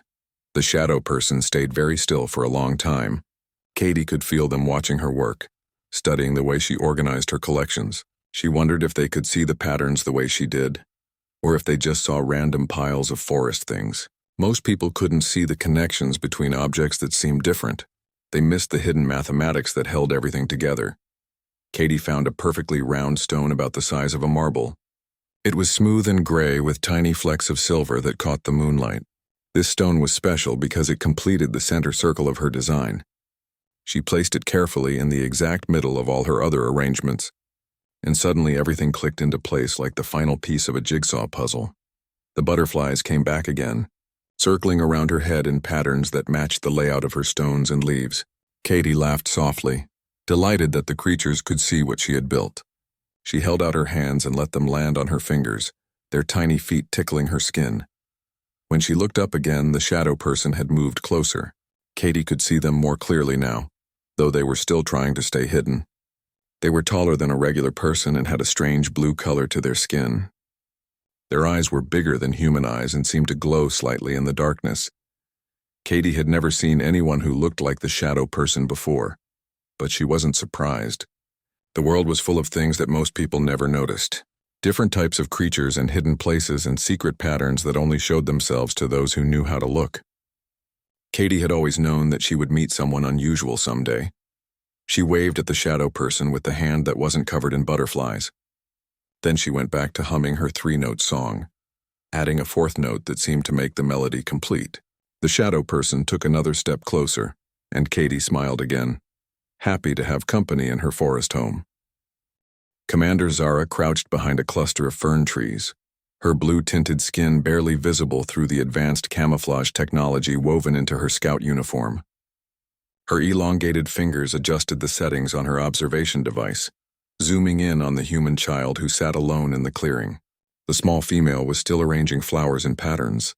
The shadow person stayed very still for a long time. Katie could feel them watching her work, studying the way she organized her collections. She wondered if they could see the patterns the way she did, or if they just saw random piles of forest things. Most people couldn't see the connections between objects that seemed different. They missed the hidden mathematics that held everything together. Katie found a perfectly round stone about the size of a marble. It was smooth and gray with tiny flecks of silver that caught the moonlight. This stone was special because it completed the center circle of her design. She placed it carefully in the exact middle of all her other arrangements, and suddenly everything clicked into place like the final piece of a jigsaw puzzle. The butterflies came back again, circling around her head in patterns that matched the layout of her stones and leaves. Katie laughed softly, delighted that the creatures could see what she had built. She held out her hands and let them land on her fingers, their tiny feet tickling her skin. When she looked up again, the shadow person had moved closer. Katie could see them more clearly now, though they were still trying to stay hidden. They were taller than a regular person and had a strange blue color to their skin. Their eyes were bigger than human eyes and seemed to glow slightly in the darkness. Katie had never seen anyone who looked like the shadow person before, but she wasn't surprised. The world was full of things that most people never noticed. Different types of creatures and hidden places and secret patterns that only showed themselves to those who knew how to look. Katie had always known that she would meet someone unusual someday. She waved at the shadow person with the hand that wasn't covered in butterflies. Then she went back to humming her 3-note song, adding a 4th note that seemed to make the melody complete. The shadow person took another step closer, and Katie smiled again, happy to have company in her forest home. Commander Zara crouched behind a cluster of fern trees, her blue-tinted skin barely visible through the advanced camouflage technology woven into her scout uniform. Her elongated fingers adjusted the settings on her observation device, zooming in on the human child who sat alone in the clearing. The small female was still arranging flowers in patterns,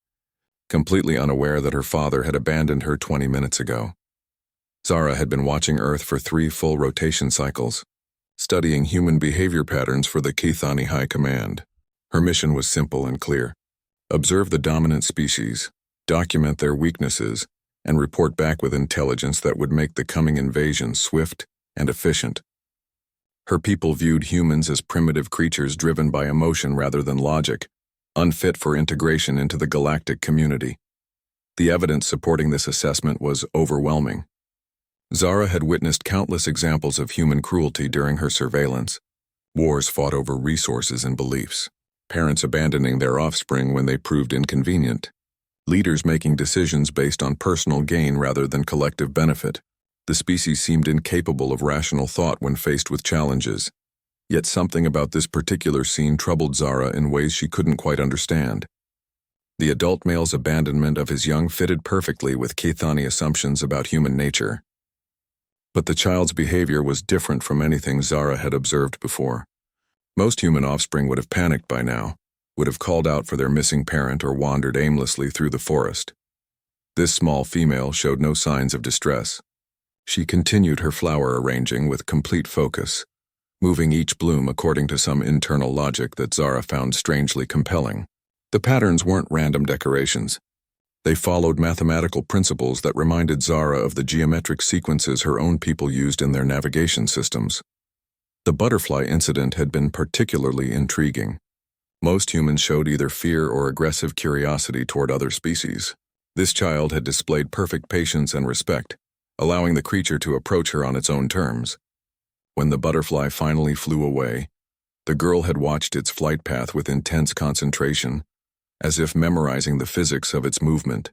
completely unaware that her father had abandoned her 20 minutes ago. Zara had been watching Earth for 3 full rotation cycles, studying human behavior patterns for the Kithani High Command. Her mission was simple and clear. Observe the dominant species, document their weaknesses, and report back with intelligence that would make the coming invasion swift and efficient. Her people viewed humans as primitive creatures driven by emotion rather than logic, unfit for integration into the galactic community. The evidence supporting this assessment was overwhelming. Zara had witnessed countless examples of human cruelty during her surveillance. Wars fought over resources and beliefs, parents abandoning their offspring when they proved inconvenient, leaders making decisions based on personal gain rather than collective benefit. The species seemed incapable of rational thought when faced with challenges. Yet something about this particular scene troubled Zara in ways she couldn't quite understand. The adult male's abandonment of his young fitted perfectly with Kethani assumptions about human nature. But the child's behavior was different from anything Zara had observed before. Most human offspring would have panicked by now, would have called out for their missing parent or wandered aimlessly through the forest. This small female showed no signs of distress. She continued her flower arranging with complete focus, moving each bloom according to some internal logic that Zara found strangely compelling. The patterns weren't random decorations. They followed mathematical principles that reminded Zara of the geometric sequences her own people used in their navigation systems. The butterfly incident had been particularly intriguing. Most humans showed either fear or aggressive curiosity toward other species. This child had displayed perfect patience and respect, allowing the creature to approach her on its own terms. When the butterfly finally flew away, the girl had watched its flight path with intense concentration, as if memorizing the physics of its movement.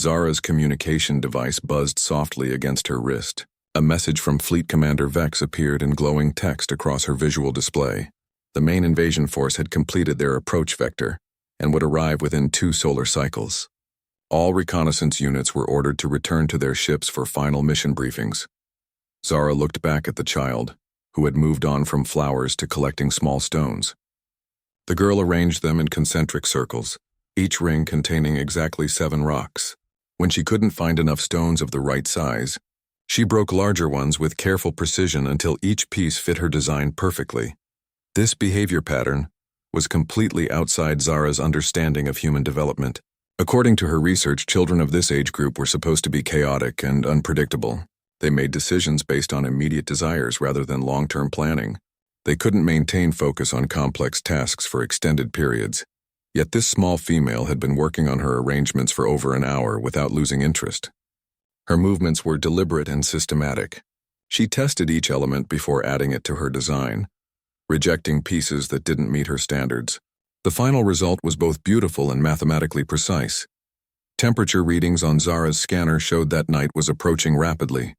Zara's communication device buzzed softly against her wrist. A message from Fleet Commander Vex appeared in glowing text across her visual display. The main invasion force had completed their approach vector and would arrive within 2 solar cycles. All reconnaissance units were ordered to return to their ships for final mission briefings. Zara looked back at the child, who had moved on from flowers to collecting small stones. The girl arranged them in concentric circles, each ring containing exactly 7 rocks. When she couldn't find enough stones of the right size, she broke larger ones with careful precision until each piece fit her design perfectly. This behavior pattern was completely outside Zara's understanding of human development. According to her research, children of this age group were supposed to be chaotic and unpredictable. They made decisions based on immediate desires rather than long-term planning. They couldn't maintain focus on complex tasks for extended periods. Yet this small female had been working on her arrangements for over an hour without losing interest. Her movements were deliberate and systematic. She tested each element before adding it to her design, rejecting pieces that didn't meet her standards. The final result was both beautiful and mathematically precise. Temperature readings on Zara's scanner showed that night was approaching rapidly.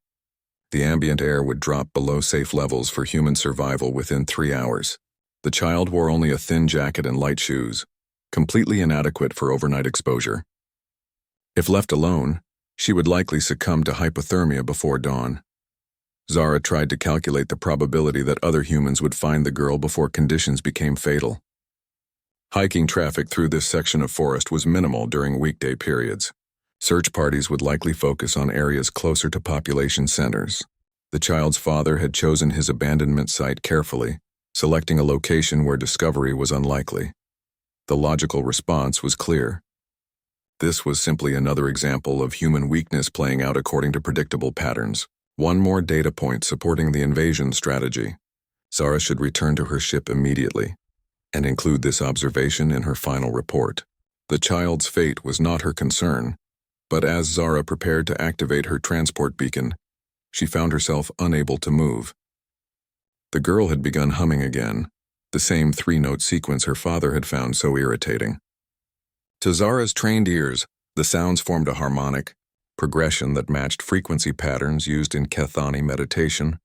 The ambient air would drop below safe levels for human survival within 3 hours. The child wore only a thin jacket and light shoes, completely inadequate for overnight exposure. If left alone, she would likely succumb to hypothermia before dawn. Zara tried to calculate the probability that other humans would find the girl before conditions became fatal. Hiking traffic through this section of forest was minimal during weekday periods. Search parties would likely focus on areas closer to population centers. The child's father had chosen his abandonment site carefully, selecting a location where discovery was unlikely. The logical response was clear. This was simply another example of human weakness playing out according to predictable patterns. One more data point supporting the invasion strategy. Zara should return to her ship immediately and include this observation in her final report. The child's fate was not her concern. But as Zara prepared to activate her transport beacon, she found herself unable to move. The girl had begun humming again, the same 3-note sequence her father had found so irritating. To Zara's trained ears, the sounds formed a harmonic progression that matched frequency patterns used in Kethani meditation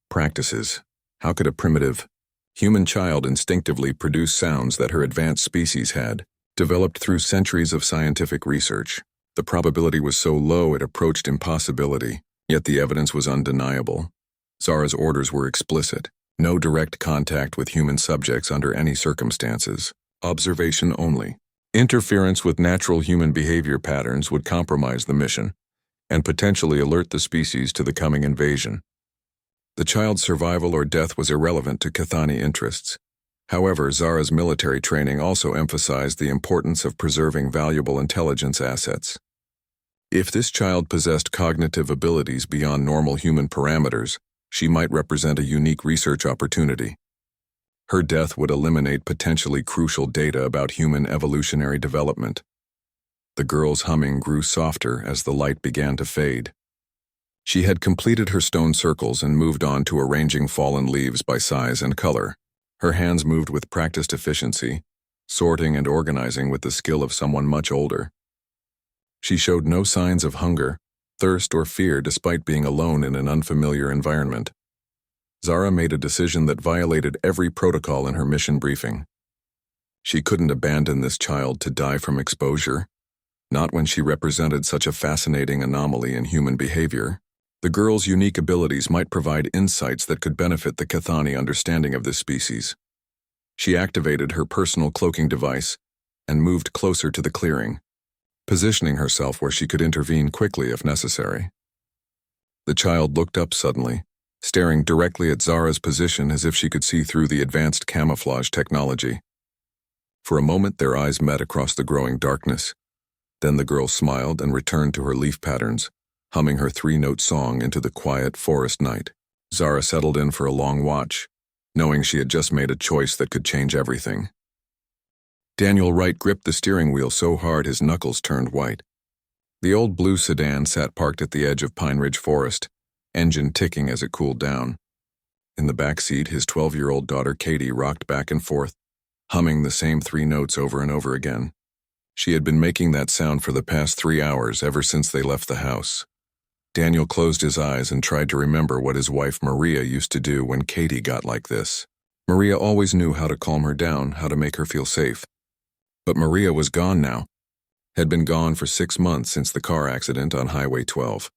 practices. How could a primitive, human child instinctively produce sounds that her advanced species had, developed through centuries of scientific research? The probability was so low it approached impossibility, yet the evidence was undeniable. Zara's orders were explicit: no direct contact with human subjects under any circumstances, observation only. Interference with natural human behavior patterns would compromise the mission and potentially alert the species to the coming invasion. The child's survival or death was irrelevant to Kethani interests. However, Zara's military training also emphasized the importance of preserving valuable intelligence assets. If this child possessed cognitive abilities beyond normal human parameters, she might represent a unique research opportunity. Her death would eliminate potentially crucial data about human evolutionary development. The girl's humming grew softer as the light began to fade. She had completed her stone circles and moved on to arranging fallen leaves by size and color. Her hands moved with practiced efficiency, sorting and organizing with the skill of someone much older. She showed no signs of hunger, thirst, or fear despite being alone in an unfamiliar environment. Zara made a decision that violated every protocol in her mission briefing. She couldn't abandon this child to die from exposure, not when she represented such a fascinating anomaly in human behavior. The girl's unique abilities might provide insights that could benefit the Cathani understanding of this species. She activated her personal cloaking device and moved closer to the clearing, positioning herself where she could intervene quickly if necessary. The child looked up suddenly, staring directly at Zara's position as if she could see through the advanced camouflage technology. For a moment, their eyes met across the growing darkness. Then the girl smiled and returned to her leaf patterns, humming her 3-note song into the quiet forest night. Zara settled in for a long watch, knowing she had just made a choice that could change everything. Daniel Wright gripped the steering wheel so hard his knuckles turned white. The old blue sedan sat parked at the edge of Pine Ridge Forest, engine ticking as it cooled down. In the back seat, his 12-year-old daughter Katie rocked back and forth, humming the same 3 notes over and over again. She had been making that sound for the past 3 hours ever since they left the house. Daniel closed his eyes and tried to remember what his wife Maria used to do when Katie got like this. Maria always knew how to calm her down, how to make her feel safe. But Maria was gone now, had been gone for 6 months since the car accident on Highway 12.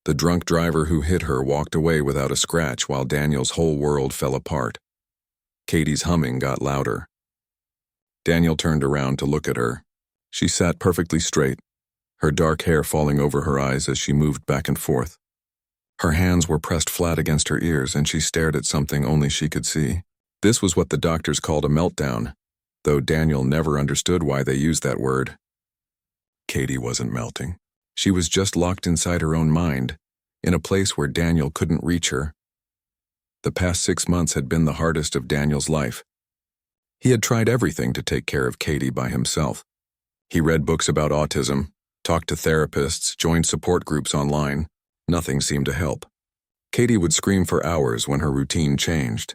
The drunk driver who hit her walked away without a scratch while Daniel's whole world fell apart. Katie's humming got louder. Daniel turned around to look at her. She sat perfectly straight, her dark hair falling over her eyes as she moved back and forth. Her hands were pressed flat against her ears and she stared at something only she could see. This was what the doctors called a meltdown, though Daniel never understood why they used that word. Katie wasn't melting. She was just locked inside her own mind, in a place where Daniel couldn't reach her. The past 6 months had been the hardest of Daniel's life. He had tried everything to take care of Katie by himself. He read books about autism, talked to therapists, joined support groups online. Nothing seemed to help. Katie would scream for hours when her routine changed.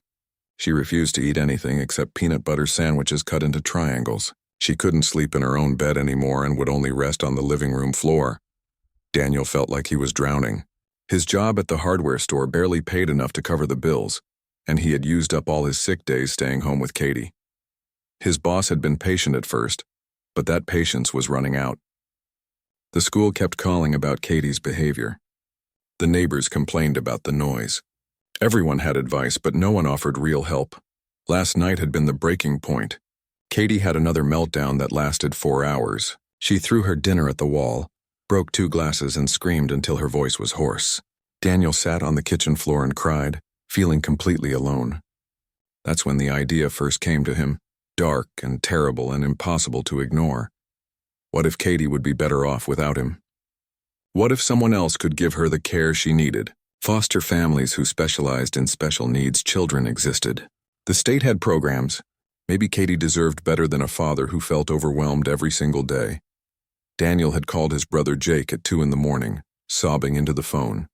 She refused to eat anything except peanut butter sandwiches cut into triangles. She couldn't sleep in her own bed anymore and would only rest on the living room floor. Daniel felt like he was drowning. His job at the hardware store barely paid enough to cover the bills, and he had used up all his sick days staying home with Katie. His boss had been patient at first, but that patience was running out. The school kept calling about Katie's behavior. The neighbors complained about the noise. Everyone had advice, but no one offered real help. Last night had been the breaking point. Katie had another meltdown that lasted 4 hours. She threw her dinner at the wall, broke 2 glasses and screamed until her voice was hoarse. Daniel sat on the kitchen floor and cried, feeling completely alone. That's when the idea first came to him, dark and terrible and impossible to ignore. What if Katie would be better off without him? What if someone else could give her the care she needed? Foster families who specialized in special needs children existed. The state had programs. Maybe Katie deserved better than a father who felt overwhelmed every single day. Daniel had called his brother Jake at 2 a.m, sobbing into the phone.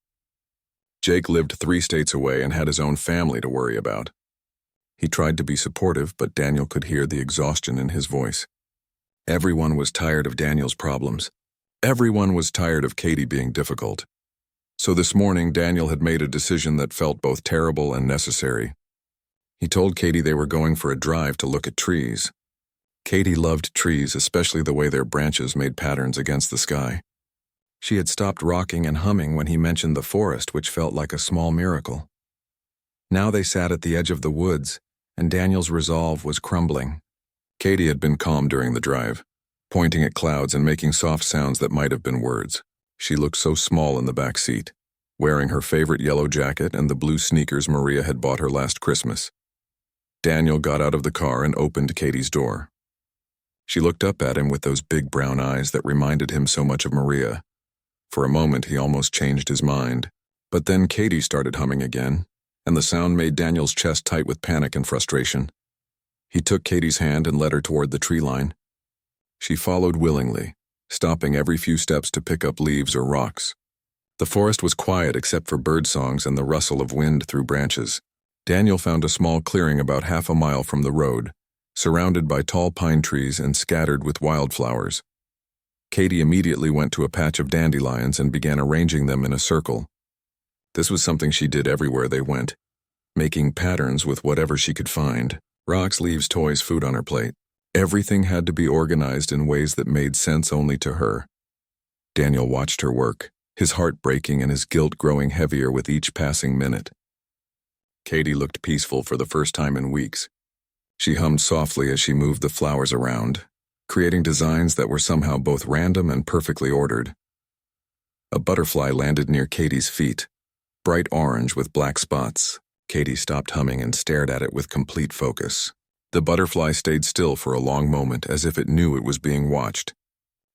Jake lived 3 states away and had his own family to worry about. He tried to be supportive, but Daniel could hear the exhaustion in his voice. Everyone was tired of Daniel's problems. Everyone was tired of Katie being difficult. So this morning, Daniel had made a decision that felt both terrible and necessary. He told Katie they were going for a drive to look at trees. Katie loved trees, especially the way their branches made patterns against the sky. She had stopped rocking and humming when he mentioned the forest, which felt like a small miracle. Now they sat at the edge of the woods, and Daniel's resolve was crumbling. Katie had been calm during the drive, pointing at clouds and making soft sounds that might have been words. She looked so small in the back seat, wearing her favorite yellow jacket and the blue sneakers Maria had bought her last Christmas. Daniel got out of the car and opened Katie's door. She looked up at him with those big brown eyes that reminded him so much of Maria. For a moment, he almost changed his mind. But then Katie started humming again, and the sound made Daniel's chest tight with panic and frustration. He took Katie's hand and led her toward the tree line. She followed willingly, stopping every few steps to pick up leaves or rocks. The forest was quiet except for bird songs and the rustle of wind through branches. Daniel found a small clearing about half a mile from the road, surrounded by tall pine trees and scattered with wildflowers. Katie immediately went to a patch of dandelions and began arranging them in a circle. This was something she did everywhere they went, making patterns with whatever she could find. Rocks, leaves, toys, food on her plate. Everything had to be organized in ways that made sense only to her. Daniel watched her work, his heart breaking and his guilt growing heavier with each passing minute. Katie looked peaceful for the first time in weeks. She hummed softly as she moved the flowers around, creating designs that were somehow both random and perfectly ordered. A butterfly landed near Katie's feet, bright orange with black spots. Katie stopped humming and stared at it with complete focus. The butterfly stayed still for a long moment as if it knew it was being watched.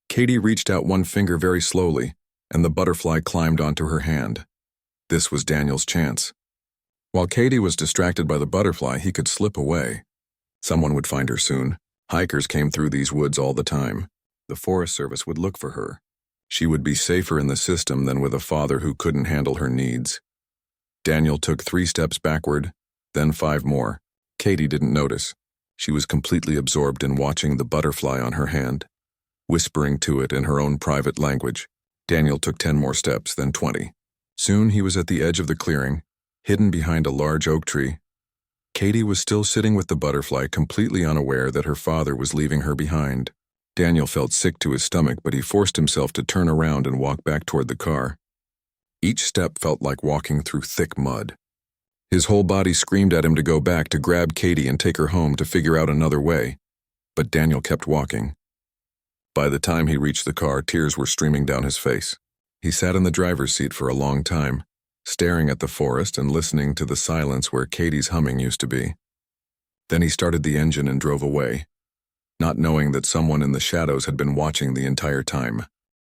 Katie reached out one finger very slowly, and the butterfly climbed onto her hand. This was Daniel's chance. While Katie was distracted by the butterfly, he could slip away. Someone would find her soon. Hikers came through these woods all the time. The Forest Service would look for her. She would be safer in the system than with a father who couldn't handle her needs. Daniel took 3 steps backward, then 5 more. Katie didn't notice. She was completely absorbed in watching the butterfly on her hand, whispering to it in her own private language. Daniel took 10 more steps, then 20. Soon he was at the edge of the clearing, hidden behind a large oak tree. Katie was still sitting with the butterfly, completely unaware that her father was leaving her behind. Daniel felt sick to his stomach, but he forced himself to turn around and walk back toward the car. Each step felt like walking through thick mud. His whole body screamed at him to go back, to grab Katie and take her home, to figure out another way. But Daniel kept walking. By the time he reached the car, tears were streaming down his face. He sat in the driver's seat for a long time, staring at the forest and listening to the silence where Katie's humming used to be. Then he started the engine and drove away, not knowing that someone in the shadows had been watching the entire time.